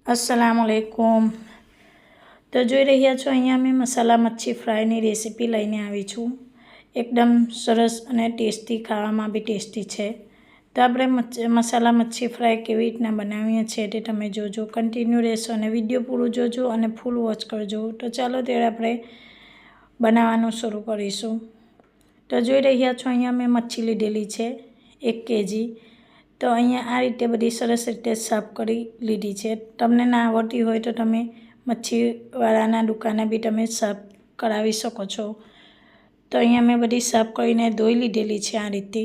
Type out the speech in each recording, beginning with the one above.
अस्सलामुअलैकुम। तो જોઈ રહ્યા છો અહીંયા મેં મસાલા મચ્છી ફ્રાયની રેસીપી લઈને આવી છું। એકદમ સરસ અને ટેસ્ટી, ખાવામાં બી ટેસ્ટી છે। તો આપણે મસાલા મચ્છી ફ્રાય કેવી રીતના બનાવીએ છીએ તે તમે જોજો, કન્ટિન્યુ રહેશો અને વિડીયો પૂરું જોજો અને ફૂલ વોચ કરજો। તો ચાલો ત્યારે આપણે બનાવવાનું શરૂ કરીશું। તો જોઈ રહ્યા છો અહીંયા મેં મચ્છી લીધેલી છે 1 kg। તો અહીંયા આ રીતે બધી સરસ રીતે સાફ કરી લીધી છે। તમને ના આવડતી હોય તો તમે મચ્છીવાળાના દુકાને બી તમે સાફ કરાવી શકો છો। તો અહીંયા મેં બધી સાફ કરીને ધોઈ લીધેલી છે આ રીતે।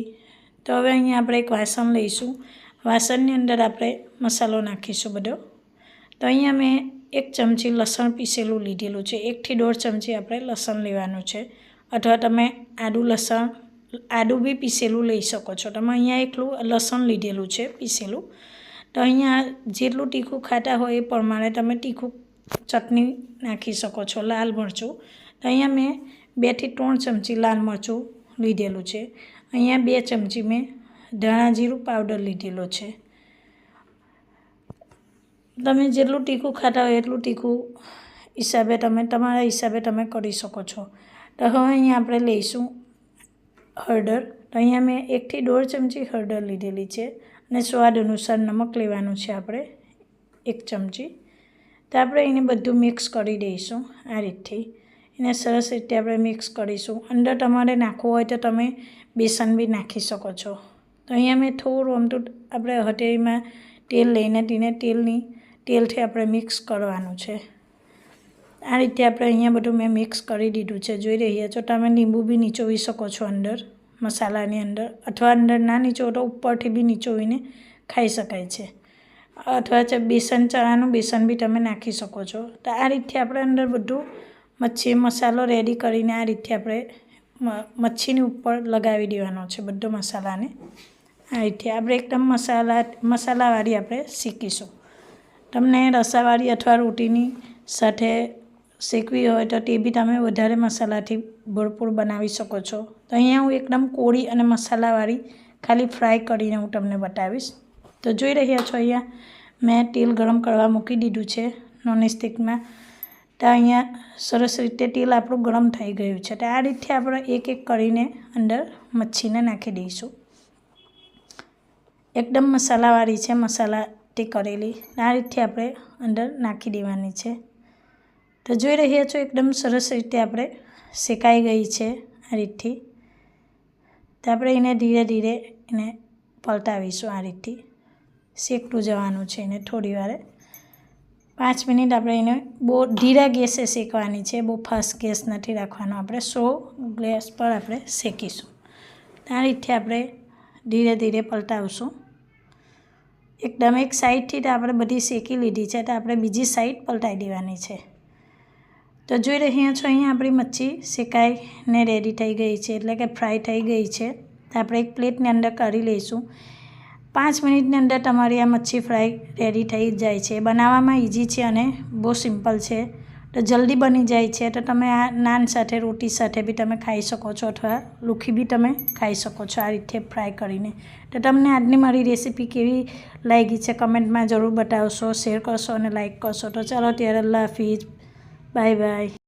તો હવે અહીંયા આપણે એક વાસણ લઈશું। વાસણની અંદર આપણે મસાલો નાખીશું બધો। તો અહીંયા મેં 1 ચમચી લસણ પીસેલું લીધેલું છે। 1 થી 1.5 ચમચી આપણે લસણ લેવાનું છે, અથવા તમે આદું બી પીસેલું લઈ શકો છો। તમે અહીંયા એકલું લસણ લીધેલું છે પીસેલું। તો અહીંયા જેટલું તીખું ખાતા હોય એ પ્રમાણે તમે તીખું ચટણી નાખી શકો છો। લાલ મરચું તો અહીંયા મેં 2 થી 3 ચમચી લાલ મરચું લીધેલું છે। અહીંયા 2 ચમચી મેં ધાણા જીરું પાવડર લીધેલો છે। તમે જેટલું તીખું ખાતા હોય એટલું તીખું હિસાબે તમે તમારા હિસાબે તમે કરી શકો છો। તો હવે અહીંયા આપણે લઈશું હળદર। તો અહીંયા મેં 1 થી 1.5 ચમચી હળદર લીધેલી છે અને સ્વાદ અનુસાર નમક લેવાનું છે આપણે 1 ચમચી। તો આપણે એને બધું મિક્સ કરી દઈશું આ રીતથી। એને સરસ રીતે આપણે મિક્સ કરીશું। અંદર તમારે નાખવું હોય તો તમે બેસન બી નાખી શકો છો। તો અહીંયા મેં થોડું આમતું આપણે હથેળીમાં તેલ લઈને તેને તેલથી આપણે મિક્સ કરવાનું છે। આ રીતે આપણે અહીંયા બધું મેં મિક્સ કરી દીધું છે, જોઈ રહ્યા છો। તમે લીંબુ બી નીચોવી શકો છો અંદર મસાલાની અંદર, અથવા અંદર ના નીચોવો તો ઉપરથી બી નીચોવીને ખાઈ શકાય છે, અથવા ચણાનું બેસન બી તમે નાખી શકો છો। તો આ રીતે આપણે અંદર બધું મસાલો રેડી કરીને આ રીતે આપણે મચ્છીની ઉપર લગાવી દેવાનો છે બધો મસાલાને। આ રીતે આપણે એકદમ મસાલાવાળી આપણે શેકીશું। તમને રસાવાળી અથવા રોટીની સાથે શેકવી હોય તો તે બી તમે વધારે મસાલાથી ભરપૂર બનાવી શકો છો। તો અહીંયા હું એકદમ કોળી અને મસાલાવાળી ખાલી ફ્રાય કરીને હું તમને બતાવીશ। તો જોઈ રહ્યા છો અહીંયા મેં તેલ ગરમ કરવા મૂકી દીધું છે નોનસ્ટિકમાં। તો અહીંયા સરસ રીતે તેલ આપણું ગરમ થઈ ગયું છે। તો આ રીતે આપણે એક એક કરીને અંદર મચ્છીને નાખી દઈશું। એકદમ મસાલાવાળી છે, મસાલા તે કરેલી આ રીતે આપણે અંદર નાખી દેવાની છે। તો જોઈ રહ્યા છો એકદમ સરસ રીતે આપણે શેકાઈ ગઈ છે આ રીતથી। તો આપણે એને ધીરે ધીરે એને પલટાવીશું આ રીતથી, શેકતું જવાનું છે એને થોડી વાર। 5 મિનિટ આપણે એને બહુ ધીરા ગેસે શેકવાની છે, બહુ ફાસ્ટ ગેસ નથી રાખવાનો, આપણે સ્લો ગેસ પર આપણે શેકીશું। આ રીતે આપણે ધીરે ધીરે પલટાવશું એકદમ। એક સાઈડથી તો આપણે બધી શેકી લીધી છે, તો આપણે બીજી સાઈડ પલટાઈ દેવાની છે। તો જોઈ રહ્યા છો અહીંયા આપણી મચ્છી શેકાઈને રેડી થઈ ગઈ છે, એટલે કે ફ્રાય થઈ ગઈ છે। તો આપણે એક પ્લેટની અંદર કાઢી લઈશું। 5 મિનિટની અંદર તમારી આ મચ્છી ફ્રાય રેડી થઈ જાય છે। બનાવવામાં ઇઝી છે અને બહુ સિમ્પલ છે, તો જલ્દી બની જાય છે। તો તમે આ નાન સાથે, રોટી સાથે બી તમે ખાઈ શકો છો, અથવા લુખી બી તમે ખાઈ શકો છો આ રીતે ફ્રાય કરીને। તો તમને આજની મારી રેસીપી કેવી લાગી છે કમેન્ટમાં જરૂર બતાવશો, શેર કરશો અને લાઇક કરશો। તો ચાલો ત્યારે અલ્લાહ હાફિઝ, બાય બાય।